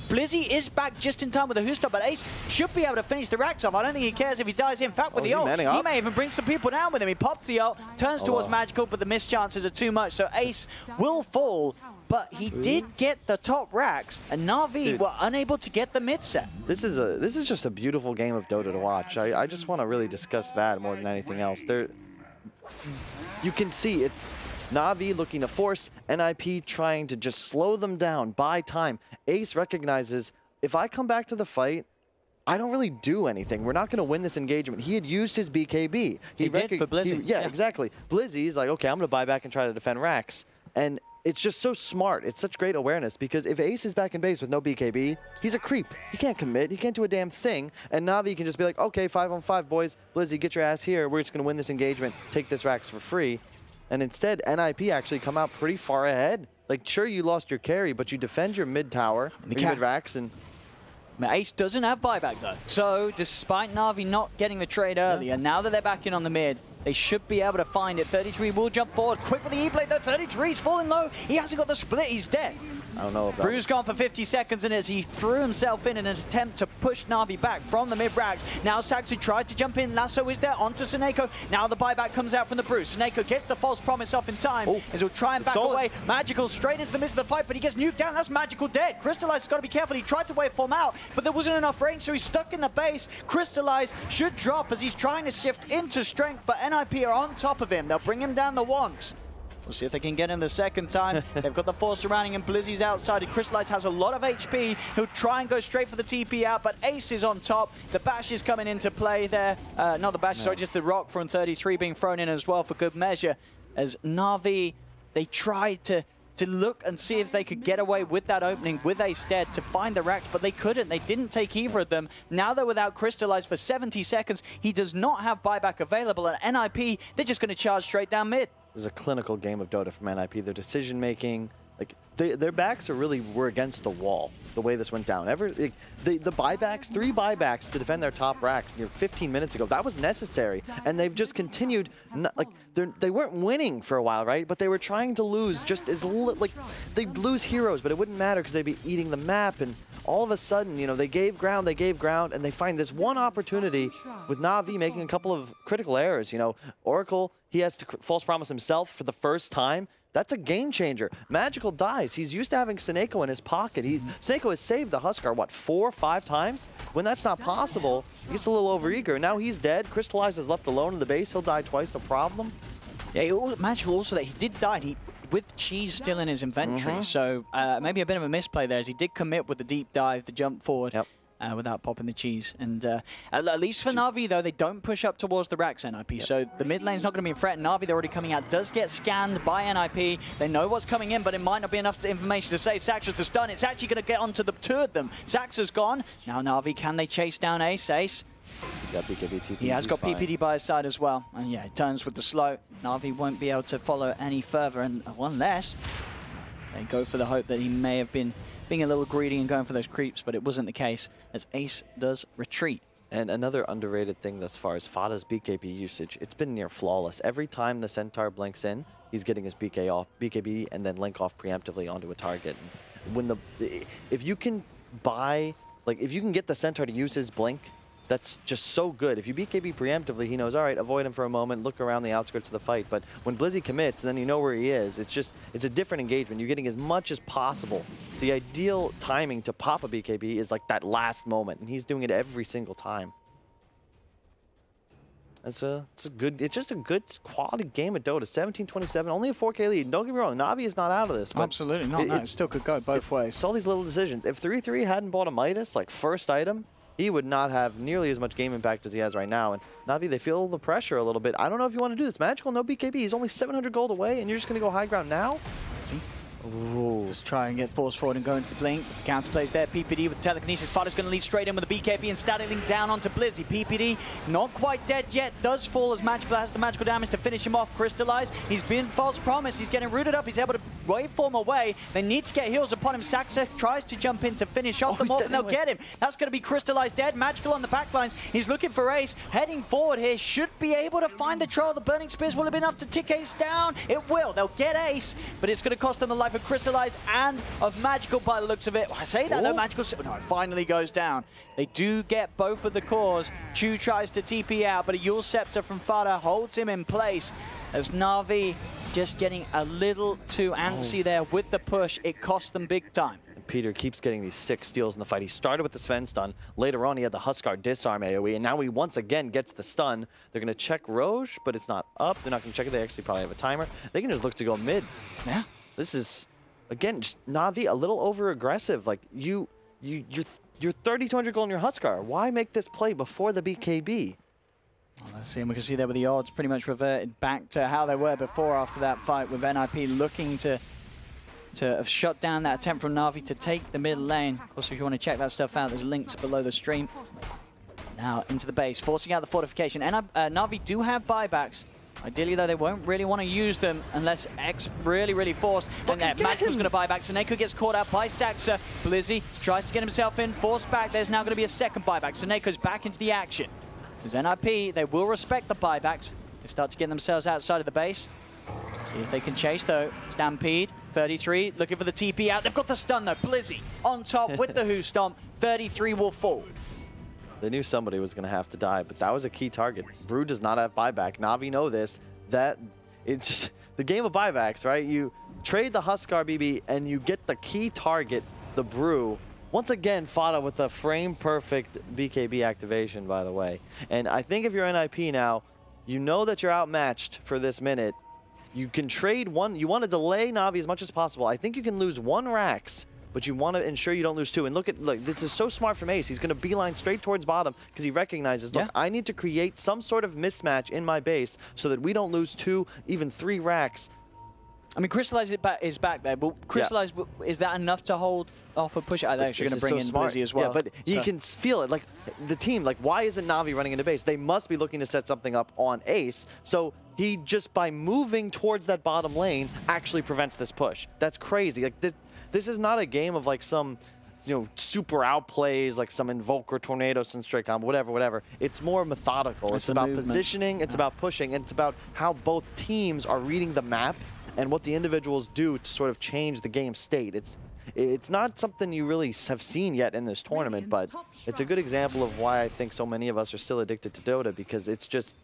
Blizzy is back just in time with a Husto, but Ace should be able to finish the racks off. I don't think he cares if he dies. In fact, with the ult, he may even bring some people down with him. He pops the ult, turns towards Magical, but the missed chances are too much, so Ace will fall. But he did get the top racks, and NaVi were unable to get the mid set. This is just a beautiful game of Dota to watch. I just want to really discuss that more than anything else. You can see it's NaVi looking to force, NIP trying to just slow them down, buy time. Ace recognizes, if I come back to the fight, I don't really do anything. We're not going to win this engagement. He had used his BKB. He did for Blizzy. Yeah, exactly. Blizzy's like, okay, I'm going to buy back and try to defend racks. And it's just so smart. It's such great awareness because if Ace is back in base with no BKB, he's a creep. He can't commit. He can't do a damn thing. And NaVi can just be like, okay, 5-on-5, boys. Blizzy, get your ass here. We're just going to win this engagement, take this racks for free. And instead, NIP actually come out pretty far ahead. Like, sure, you lost your carry, but you defend your mid tower, your mid racks, and Ace doesn't have buyback though. So despite NaVi not getting the trade earlier, now that they're back in on the mid, they should be able to find it. 33 will jump forward. Quick with the E-play though. 33's falling low. He hasn't got the split. He's dead. I don't know if that Brew's gone for 50 seconds, and as he threw himself in an attempt to push NaVi back from the mid-racks. Now Saxu tried to jump in. Lasso is there onto Seneko. Now the buyback comes out from the Brew. Seneko gets the false promise off in time as he'll try and back away. Magical straight into the midst of the fight, but he gets nuked down. That's Magical dead. Crystallized has got to be careful. He tried to waveform out, but there wasn't enough range, so he's stuck in the base. Crystallized should drop as he's trying to shift into strength, but NIP are on top of him. They'll bring him down the wonks. We'll see if they can get him the second time. They've got the force surrounding him. Blizzy's outside. Crystallized has a lot of HP. He'll try and go straight for the TP out, but Ace is on top. The bash is coming into play there. Not the bash, sorry, just the rock from 33 being thrown in as well for good measure. As NaVi, they tried to look and see if they could get away with that opening with Ace dead to find the racks, but they couldn't. They didn't take either of them. Now they're without Crystallized for 70 seconds. He does not have buyback available, and NIP, they're just going to charge straight down mid. This is a clinical game of Dota from NIP. Their decision-making, like, their backs were against the wall, the way this went down. The buybacks, 3 buybacks to defend their top racks near 15 minutes ago, that was necessary. And they've just continued, like, they weren't winning for a while, right? But they were trying to lose just as, like, they'd lose heroes, but it wouldn't matter because they'd be eating the map. And all of a sudden, you know, they gave ground, and they find this one opportunity with NaVi making a couple of critical errors. You know, Oracle, he has to false promise himself for the first time. That's a game changer. Magical dies. He's used to having Seneko in his pocket. Seneko has saved the Huskar, what, 4 or 5 times? When that's not possible, he gets a little overeager. Now he's dead. Crystallized is left alone in the base. He'll die twice, no problem. Yeah, Magical also that he did die. With cheese still in his inventory, so maybe a bit of a misplay there as he did commit with the deep dive, the jump forward. Yep. without popping the cheese. And at least for NaVi, though, they don't push up towards the racks, NIP. So the mid lane's not going to be a threat. NaVi, they're already coming out, does get scanned by NIP. They know what's coming in, but it might not be enough information to say Saxa's the stun. It's actually going to get onto the two of them. Saxa's gone. Now NaVi, can they chase down Ace? Ace. He's got BKB, TP. He has got PPD by his side as well. And yeah, it turns with the slow. NaVi won't be able to follow any further, and unless they go for the hope that he may have been being a little greedy and going for those creeps, but it wasn't the case, as Ace does retreat. And another underrated thing thus far is Fada's BKB usage. It's been near flawless. Every time the Centaur blinks in, he's getting his BKB and then link off preemptively onto a target. And when if you can if you can get the Centaur to use his blink, that's just so good. If you BKB preemptively, he knows, all right, avoid him for a moment, look around the outskirts of the fight. But when Blizzy commits, then you know where he is. It's a different engagement. You're getting as much as possible. The ideal timing to pop a BKB is like that last moment, and he's doing it every single time. It's just a good quality game of Dota. 17-27, only a 4K lead. Don't get me wrong, NaVi is not out of this. Absolutely not. It still could go both ways. It's all these little decisions. If 3-3 hadn't bought a Midas, like first item, he would not have nearly as much game impact as he has right now. And NaVi, they feel the pressure a little bit. I don't know if you want to do this. Magical, no BKB. He's only 700 gold away, and you're just going to go high ground now? See? Ooh. Just try and get force forward and go into the blink. The counter plays there. PPD with telekinesis. Fada's going to lead straight in with the BKB and static link down onto Blizzy. PPD not quite dead yet. Does fall as Magical has the magical damage to finish him off. Crystallize. He's been false promised. He's getting rooted up. He's able to waveform away. They need to get heals upon him. Saxa tries to jump in to finish off them off, and they'll get him. That's going to be Crystallized dead. Magical on the backlines. He's looking for Ace. Heading forward here. Should be able to find the troll. The Burning Spears will have been enough to tick Ace down. It will. They'll get Ace, but it's going to cost them the life of Crystallize and of Magical by the looks of it. I say that though, Magical, no, it finally goes down. They do get both of the cores. Chu tries to TP out, but a Yule Scepter from Fada holds him in place as NaVi just getting a little too antsy there with the push. It cost them big time. Peter keeps getting these 6 steals in the fight. He started with the Sven stun. Later on, he had the Huskar disarm AoE, and now he once again gets the stun. They're going to check Roge, but it's not up. They're not going to check it. They actually probably have a timer. They can just look to go mid. Yeah. This is, again, just NaVi a little over-aggressive. Like, you're 3,200 gold in your Huskar. Why make this play before the BKB? Well, let's see, and we can see there with the odds pretty much reverted back to how they were before after that fight, with NIP looking to have shut down that attempt from NaVi to take the mid lane. Of course, if you want to check that stuff out, there's links below the stream. Now into the base, forcing out the fortification. And NaVi do have buybacks. Ideally, though, they won't really want to use them unless X really forced. And there, Magical's going to buy back. Seneko gets caught out by Saxa. Blizzy tries to get himself in, forced back. There's now going to be a second buyback. Seneko's back into the action. Because NIP, they will respect the buybacks. They start to get themselves outside of the base. See if they can chase, though. Stampede, 33, looking for the TP out. They've got the stun, though. Blizzy on top with the Who Stomp. 33 will fall. They knew somebody was going to have to die, but that was a key target. Brew does not have buyback. NaVi know this. It's just the game of buybacks, right? You trade the Huskar BB and you get the key target, the Brew. Once again, Fada with a frame-perfect BKB activation, by the way. And I think if you're NIP now, you know that you're outmatched for this minute. You can trade one. You want to delay NaVi as much as possible. I think you can lose 1 Rax, but you want to ensure you don't lose 2. And look, this is so smart from Ace. He's going to beeline straight towards bottom because he recognizes, look, I need to create some sort of mismatch in my base so that we don't lose 2, even 3 Rax. I mean, Crystallize is back there, but Crystallize, is that enough to hold off a push? They're actually going to bring in Blizzy as well. Yeah, but you can feel it. Like, the team, like, why isn't NaVi running into base? They must be looking to set something up on Ace. So he just, by moving towards that bottom lane, actually prevents this push. That's crazy. Like, this is not a game of, like, some, super outplays, like some Invoker, Tornado, Sunstrike combo, whatever. It's more methodical. It's about positioning, it's about pushing, and it's about how both teams are reading the map and what the individuals do to sort of change the game state. It's not something you really have seen yet in this tournament, but it's a good example of why I think so many of us are still addicted to Dota, because it's just,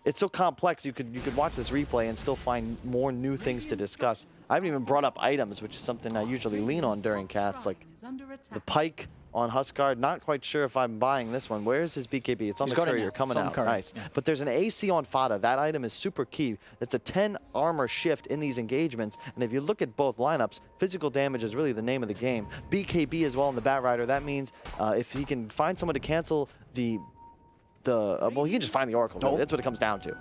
it's so complex. You could watch this replay and still find more new things to discuss. I haven't even brought up items, which is something I usually lean on during casts, like the pike on Huskar. Not quite sure if I'm buying this one. Where is his BKB? It's on the courier coming out. Nice. Yeah. But there's an AC on Fada. That item is super key. It's a 10 armor shift in these engagements. And if you look at both lineups, physical damage is really the name of the game. BKB as well in the Batrider. That means if he can find someone to cancel well, he can just find the Oracle. That's what it comes down to.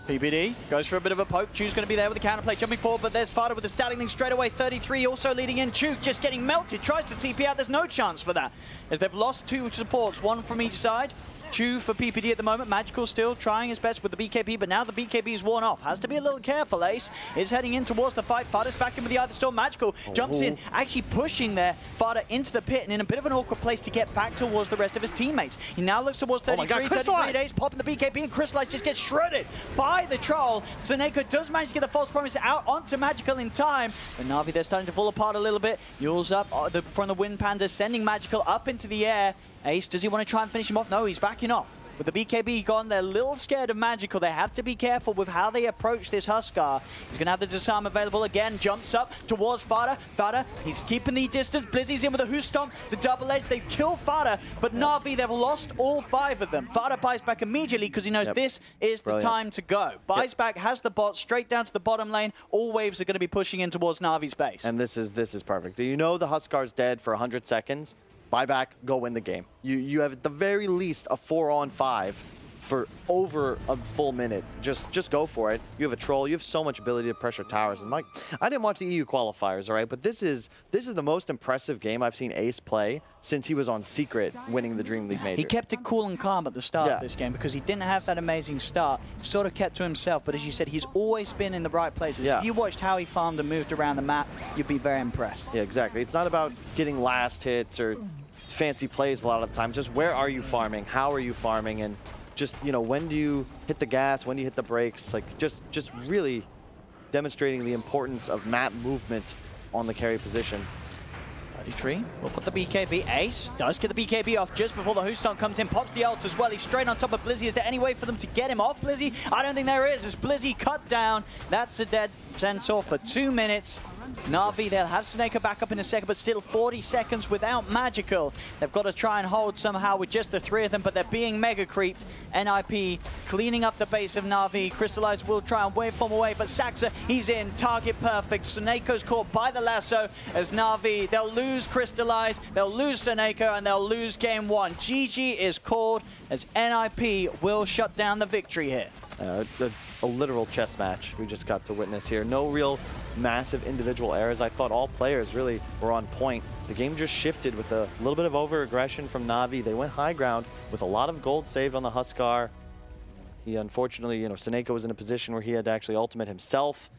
PPD goes for a bit of a poke. Chu's going to be there with the counterplay, jumping forward, but there's Fada with the Statling straight away. 33 also leading in. Chu just getting melted, tries to TP out. There's no chance for that, as they've lost 2 supports, 1 from each side. Chu for PPD at the moment. Magical still trying his best with the BKB, but now the BKB is worn off. Has to be a little careful. Ace is heading in towards the fight. Fada's back in with the Eye of the Storm. Magical jumps in, actually pushing there Fada into the pit and in a bit of an awkward place to get back towards the rest of his teammates. He now looks towards 33, 33 days, popping the BKB, and Crystallize just gets shredded by the troll. Seneko does manage to get the false promise out onto Magical in time, but NaVi, they're starting to fall apart a little bit. Yule's up from the Wind Panda, sending Magical up into the air. Ace, does he want to try and finish him off? No, he's backing off. With the BKB gone, they're a little scared of Magical. They have to be careful with how they approach this Huskar. He's going to have the disarm available again. Jumps up towards Fada. Fada, he's keeping the distance. Blizzy's in with a Who Stomp. The double edge, they kill Fada. But NaVi, they've lost all 5 of them. Fada buys back immediately because he knows this is the time to go. Buys back, has the bot straight down to the bottom lane. All waves are going to be pushing in towards NaVi's base. And this is perfect. Do you know the Huskar's dead for 100 seconds? Buy back, go win the game. You have at the very least a 4-on-5 for over a full minute. Just go for it. You have a troll. You have so much ability to pressure towers. And Mike, I didn't watch the EU qualifiers, all right? But this is the most impressive game I've seen Ace play since he was on Secret winning the Dream League Major. He kept it cool and calm at the start of this game because he didn't have that amazing start. Sort of kept to himself, but as you said, he's always been in the right places. If you watched how he farmed and moved around the map, you'd be very impressed. Yeah, exactly. It's not about getting last hits or fancy plays a lot of the time. Just where are you farming? How are you farming? And just, you know, when do you hit the gas? When do you hit the brakes? Like, just really demonstrating the importance of map movement on the carry position. 33 will put the BKB. Ace does get the BKB off just before the Who Stomp comes in. Pops the ult as well. He's straight on top of Blizzy. Is there any way for them to get him off Blizzy? I don't think there is. As Blizzy cut down, that's a dead Centaur for 2 minutes. NaVi, they'll have Seneko back up in a second, but still 40 seconds without Magical. They've got to try and hold somehow with just the 3 of them, but they're being mega creeped. NIP cleaning up the base of NaVi. Crystallize will try and waveform away, but Saxa, he's in. Target perfect. Seneko's caught by the lasso as NaVi, they'll lose Crystallize, they'll lose Seneko, and they'll lose game 1. GG is called as NIP will shut down the victory here. A literal chess match we just got to witness here. No real massive individual errors. I thought all players really were on point. The game just shifted with a little bit of over-aggression from NaVi. They went high ground with a lot of gold saved on the Huskar. He unfortunately, you know, Seneko was in a position where he had to actually ultimate himself.